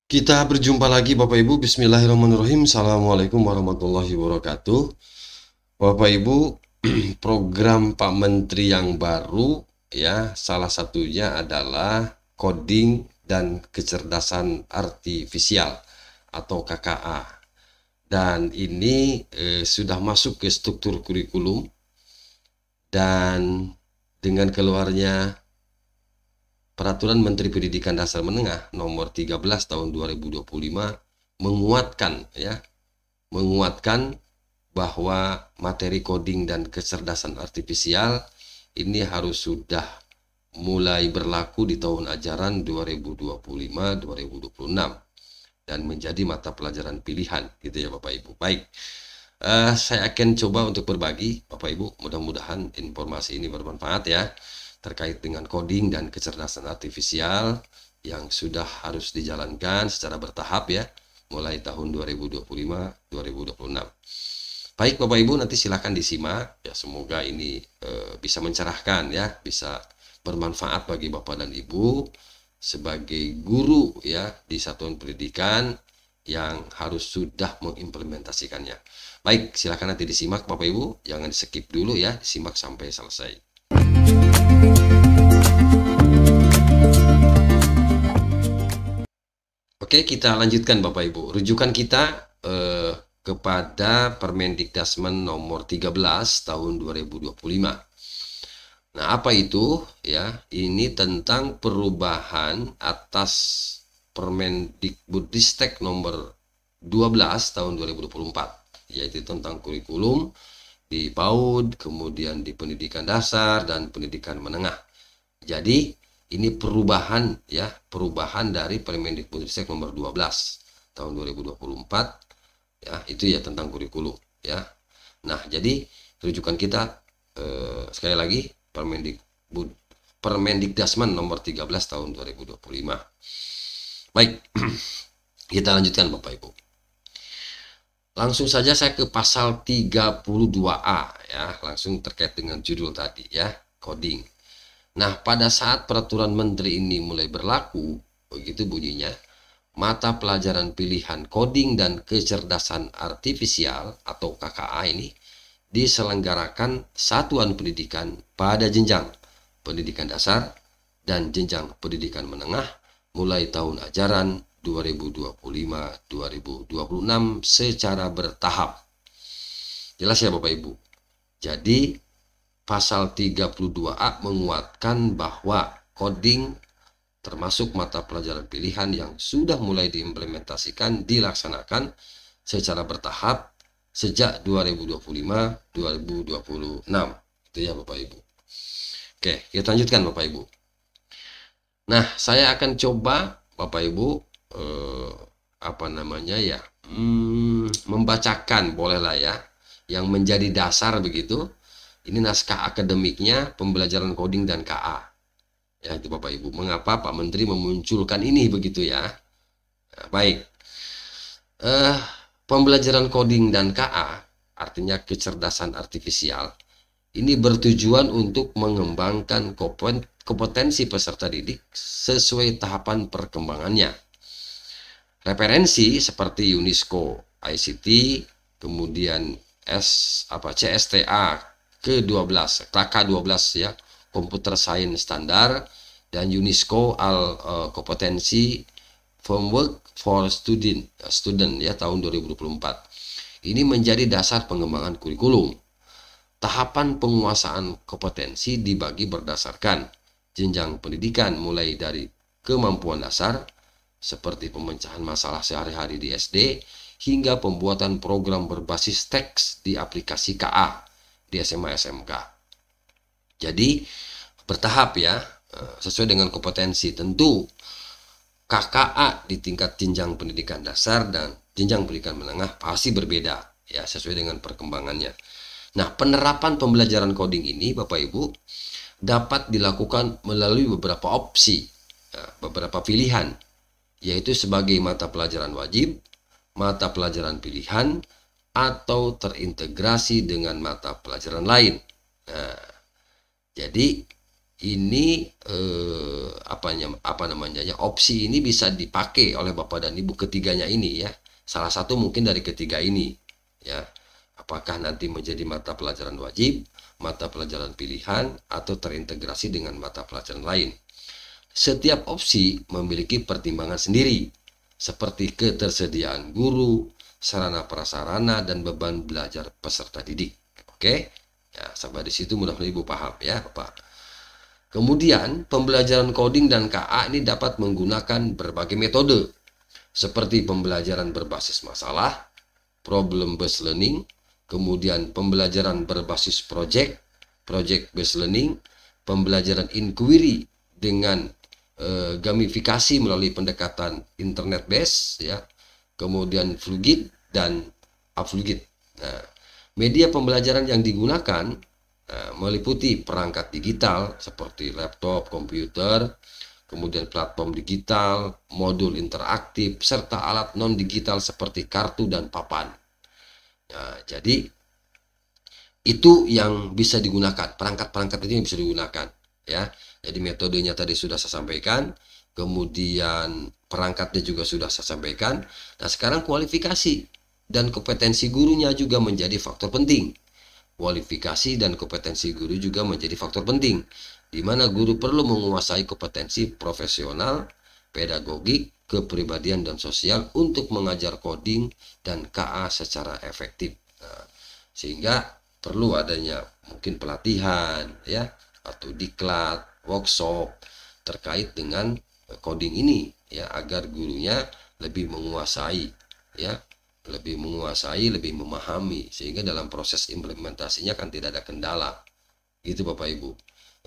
Kita berjumpa lagi Bapak Ibu. Bismillahirrahmanirrahim. Assalamualaikum warahmatullahi wabarakatuh. Bapak Ibu, program Pak Menteri yang baru ya, salah satunya adalah coding dan kecerdasan artifisial atau KKA. Dan ini sudah masuk ke struktur kurikulum, dan dengan keluarnya Peraturan Menteri Pendidikan Dasar Menengah nomor 13 tahun 2025 menguatkan bahwa materi coding dan kecerdasan artifisial ini harus sudah mulai berlaku di tahun ajaran 2025-2026 dan menjadi mata pelajaran pilihan gitu ya Bapak Ibu. Baik, saya akan coba untuk berbagi Bapak Ibu, mudah-mudahan informasi ini bermanfaat ya, terkait dengan coding dan kecerdasan artifisial yang sudah harus dijalankan secara bertahap ya, mulai tahun 2025-2026. Baik Bapak Ibu, nanti silahkan disimak ya, semoga ini bisa mencerahkan ya, bisa bermanfaat bagi Bapak dan Ibu sebagai guru ya di satuan pendidikan yang harus sudah mengimplementasikannya. Baik, silahkan nanti disimak Bapak Ibu, jangan skip dulu ya, disimak sampai selesai. Oke, kita lanjutkan Bapak Ibu. Rujukan kita kepada Permendikdasmen nomor 13 tahun 2025. Nah, apa itu? Ya, ini tentang perubahan atas Permendikbudristek nomor 12 tahun 2024, yaitu tentang kurikulum di PAUD, kemudian di pendidikan dasar dan pendidikan menengah. Jadi ini perubahan ya, perubahan dari Permendikbudristek nomor 12 tahun 2024 ya, itu ya tentang kurikulum ya. Nah, jadi rujukan kita sekali lagi Permendikdasmen nomor 13 tahun 2025. Baik, kita lanjutkan Bapak Ibu. Langsung saja saya ke pasal 32A ya, langsung terkait dengan judul tadi ya, coding. Nah, pada saat peraturan menteri ini mulai berlaku, begitu bunyinya, mata pelajaran pilihan coding dan kecerdasan artifisial atau KKA ini diselenggarakan satuan pendidikan pada jenjang pendidikan dasar dan jenjang pendidikan menengah mulai tahun ajaran 2025-2026 secara bertahap. Jelas ya Bapak Ibu? Jadi pasal 32A menguatkan bahwa coding termasuk mata pelajaran pilihan yang sudah mulai diimplementasikan dilaksanakan secara bertahap sejak 2025-2026. Itu ya Bapak Ibu. Oke, kita lanjutkan Bapak Ibu. Nah, saya akan coba Bapak Ibu membacakan bolehlah ya, yang menjadi dasar begitu. Ini naskah akademiknya pembelajaran coding dan KA. Ya, itu Bapak Ibu. Mengapa Pak Menteri memunculkan ini begitu ya? Nah, baik. Pembelajaran coding dan KA, artinya kecerdasan artifisial, ini bertujuan untuk mengembangkan kompetensi peserta didik sesuai tahapan perkembangannya. Referensi seperti UNESCO, ICT, kemudian CSTA ke-12, KK12 ya, Computer Science Standard, dan UNESCO kompetensi Framework for Student ya tahun 2024. Ini menjadi dasar pengembangan kurikulum. Tahapan penguasaan kompetensi dibagi berdasarkan jenjang pendidikan mulai dari kemampuan dasar seperti pemecahan masalah sehari-hari di SD hingga pembuatan program berbasis teks di aplikasi KA di SMA SMK. Jadi bertahap ya, sesuai dengan kompetensi. Tentu KKA di tingkat jenjang pendidikan dasar dan jenjang pendidikan menengah pasti berbeda ya, sesuai dengan perkembangannya. Nah, penerapan pembelajaran coding ini Bapak Ibu dapat dilakukan melalui beberapa opsi, beberapa pilihan, yaitu sebagai mata pelajaran wajib, mata pelajaran pilihan, atau terintegrasi dengan mata pelajaran lain. Nah, jadi ini apa namanya ya, opsi ini bisa dipakai oleh Bapak dan Ibu ketiganya ini ya. Salah satu mungkin dari ketiga ini ya. Apakah nanti menjadi mata pelajaran wajib, mata pelajaran pilihan, atau terintegrasi dengan mata pelajaran lain. Setiap opsi memiliki pertimbangan sendiri, seperti ketersediaan guru, sarana prasarana, dan beban belajar peserta didik. Oke, ya, sampai di situ mudah-mudahan Ibu paham ya, Bapak. Kemudian, pembelajaran coding dan KA ini dapat menggunakan berbagai metode, seperti pembelajaran berbasis masalah, problem based learning, kemudian pembelajaran berbasis project based learning, pembelajaran inquiry dengan gamifikasi melalui pendekatan internet based ya, kemudian Flugit dan Upflugit. Nah, media pembelajaran yang digunakan meliputi perangkat digital seperti laptop, komputer, kemudian platform digital, modul interaktif, serta alat non-digital seperti kartu dan papan. Nah, jadi itu yang bisa digunakan, perangkat-perangkat itu yang bisa digunakan ya. Jadi metodenya tadi sudah saya sampaikan, kemudian perangkatnya juga sudah saya sampaikan. Nah, sekarang kualifikasi dan kompetensi gurunya juga menjadi faktor penting. Kualifikasi dan kompetensi guru juga menjadi faktor penting, di mana guru perlu menguasai kompetensi profesional, pedagogik, kepribadian, dan sosial untuk mengajar coding dan KA secara efektif. Nah, sehingga perlu adanya mungkin pelatihan ya, atau diklat, workshop terkait dengan coding ini ya, agar gurunya lebih menguasai ya, lebih memahami, sehingga dalam proses implementasinya kan tidak ada kendala gitu Bapak Ibu.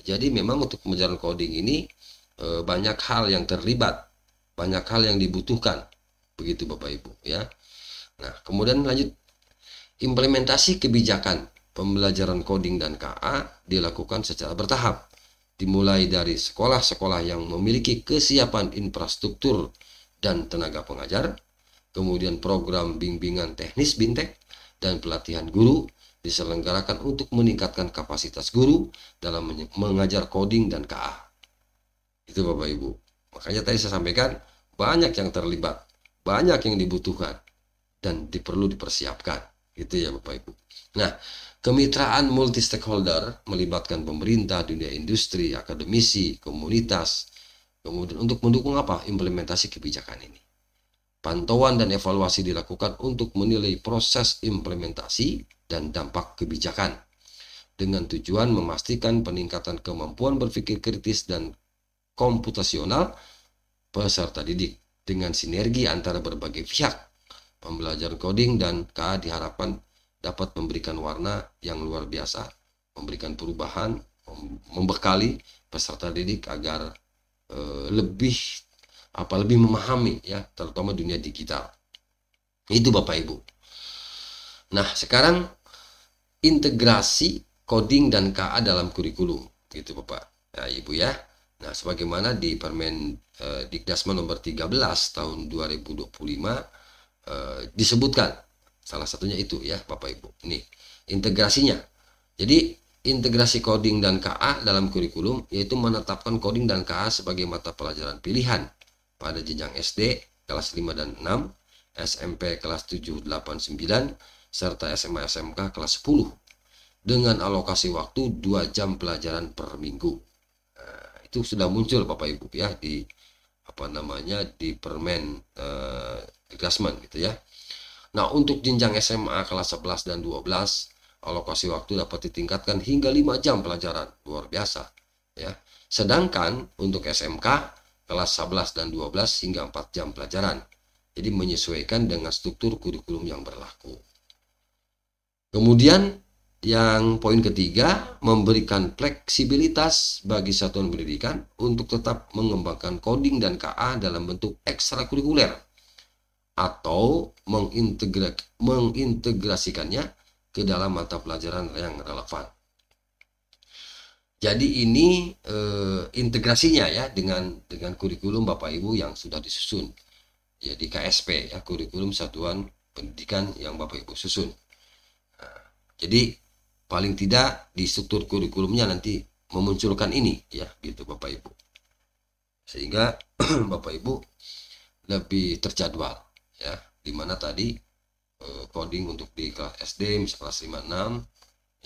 Jadi memang untuk pembelajaran coding ini banyak hal yang terlibat, banyak hal yang dibutuhkan begitu Bapak Ibu ya. Nah, kemudian lanjut, implementasi kebijakan pembelajaran coding dan KA dilakukan secara bertahap, dimulai dari sekolah-sekolah yang memiliki kesiapan infrastruktur dan tenaga pengajar, kemudian program bimbingan teknis BINTEK, dan pelatihan guru diselenggarakan untuk meningkatkan kapasitas guru dalam mengajar coding dan KA. Itu Bapak Ibu. Makanya tadi saya sampaikan banyak yang terlibat, banyak yang dibutuhkan, dan perlu dipersiapkan. Gitu ya Bapak Ibu. Nah, kemitraan multi stakeholder melibatkan pemerintah, dunia industri, akademisi, komunitas, kemudian untuk mendukung apa? Implementasi kebijakan ini. Pantauan dan evaluasi dilakukan untuk menilai proses implementasi dan dampak kebijakan, dengan tujuan memastikan peningkatan kemampuan berpikir kritis dan komputasional peserta didik. Dengan sinergi antara berbagai pihak, pembelajaran coding dan KA diharapkan dapat memberikan warna yang luar biasa, memberikan perubahan, membekali peserta didik agar lebih memahami ya, terutama dunia digital. Itu Bapak Ibu. Nah, sekarang integrasi coding dan KA dalam kurikulum, gitu Bapak ya, Ibu ya. Nah, sebagaimana di Permen Dikdasmen nomor 13 tahun 2025 disebutkan, salah satunya itu ya Bapak Ibu. Nih, integrasinya. Jadi integrasi coding dan KA dalam kurikulum yaitu menetapkan coding dan KA sebagai mata pelajaran pilihan pada jenjang SD kelas 5 dan 6, SMP kelas 7, 8, 9, serta SMA SMK kelas 10 dengan alokasi waktu 2 jam pelajaran per minggu. Nah, itu sudah muncul Bapak Ibu ya di di Permen Dikdasmen gitu ya. Nah, untuk jenjang SMA kelas 11 dan 12, alokasi waktu dapat ditingkatkan hingga 5 jam pelajaran. Luar biasa ya. Sedangkan untuk SMK kelas 11 dan 12 hingga 4 jam pelajaran. Jadi menyesuaikan dengan struktur kurikulum yang berlaku. Kemudian yang poin ketiga, memberikan fleksibilitas bagi satuan pendidikan untuk tetap mengembangkan coding dan KA dalam bentuk ekstrakurikuler atau mengintegrasikannya ke dalam mata pelajaran yang relevan. Jadi ini integrasinya ya dengan kurikulum Bapak Ibu yang sudah disusun. Jadi KSP ya, kurikulum satuan pendidikan yang Bapak Ibu susun. Nah, jadi paling tidak di struktur kurikulumnya nanti memunculkan ini ya gitu Bapak Ibu, sehingga Bapak Ibu lebih terjadwal ya, dimana tadi coding untuk di kelas SD misalnya kelas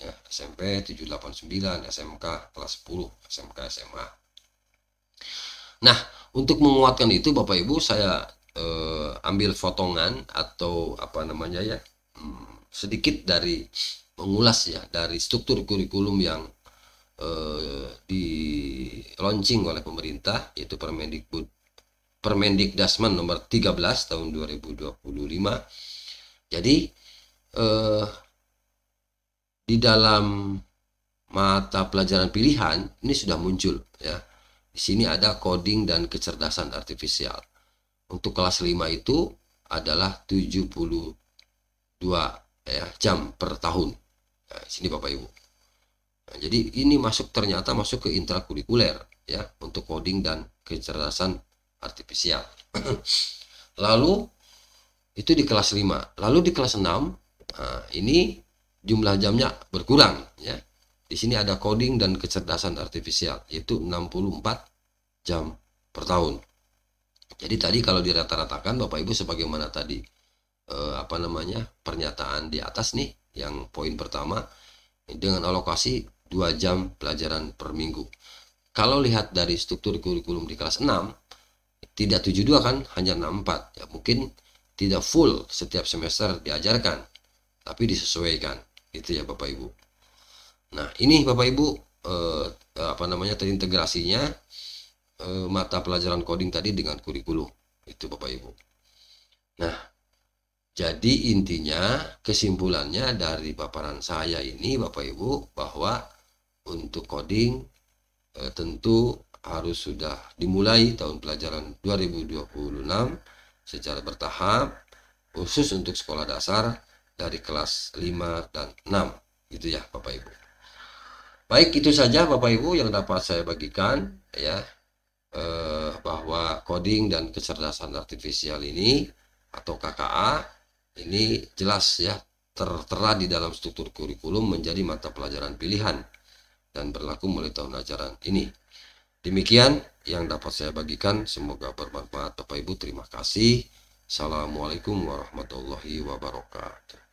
56 ya, SMP 789, SMK kelas 10, SMK SMA. Nah, untuk menguatkan itu Bapak Ibu, saya ambil potongan atau apa namanya ya, sedikit dari mengulas ya dari struktur kurikulum yang di launching oleh pemerintah, yaitu Permendikbudrismen nomor 13 tahun 2025. Jadi di dalam mata pelajaran pilihan ini sudah muncul ya. Di sini ada coding dan kecerdasan artifisial. Untuk kelas 5 itu adalah 72 ya, jam per tahun. Nah, sini Bapak Ibu. Nah, jadi ini ternyata masuk ke intrakurikuler ya, untuk coding dan kecerdasan artifisial. Lalu itu di kelas 5. Lalu di kelas 6, nah, ini jumlah jamnya berkurang ya. Di sini ada coding dan kecerdasan artifisial, yaitu 64 jam per tahun. Jadi tadi kalau dirata-ratakan Bapak Ibu, sebagaimana tadi pernyataan di atas nih, yang poin pertama, dengan alokasi 2 jam pelajaran per minggu. Kalau lihat dari struktur kurikulum di kelas 6, tidak 72 kan, hanya 64 ya, mungkin tidak full setiap semester diajarkan, tapi disesuaikan itu ya Bapak Ibu. Nah, ini Bapak Ibu terintegrasinya mata pelajaran coding tadi dengan kurikulum itu Bapak Ibu. Nah, jadi intinya kesimpulannya dari paparan saya ini Bapak Ibu, bahwa untuk coding tentu harus sudah dimulai tahun pelajaran 2026 secara bertahap, khusus untuk sekolah dasar dari kelas 5 dan 6 gitu ya Bapak Ibu. Baik, itu saja Bapak Ibu yang dapat saya bagikan ya, bahwa coding dan kecerdasan artifisial ini atau KKA ini jelas ya tertera di dalam struktur kurikulum menjadi mata pelajaran pilihan dan berlaku mulai tahun ajaran ini. Demikian yang dapat saya bagikan, semoga bermanfaat Bapak Ibu. Terima kasih. Assalamualaikum warahmatullahi wabarakatuh.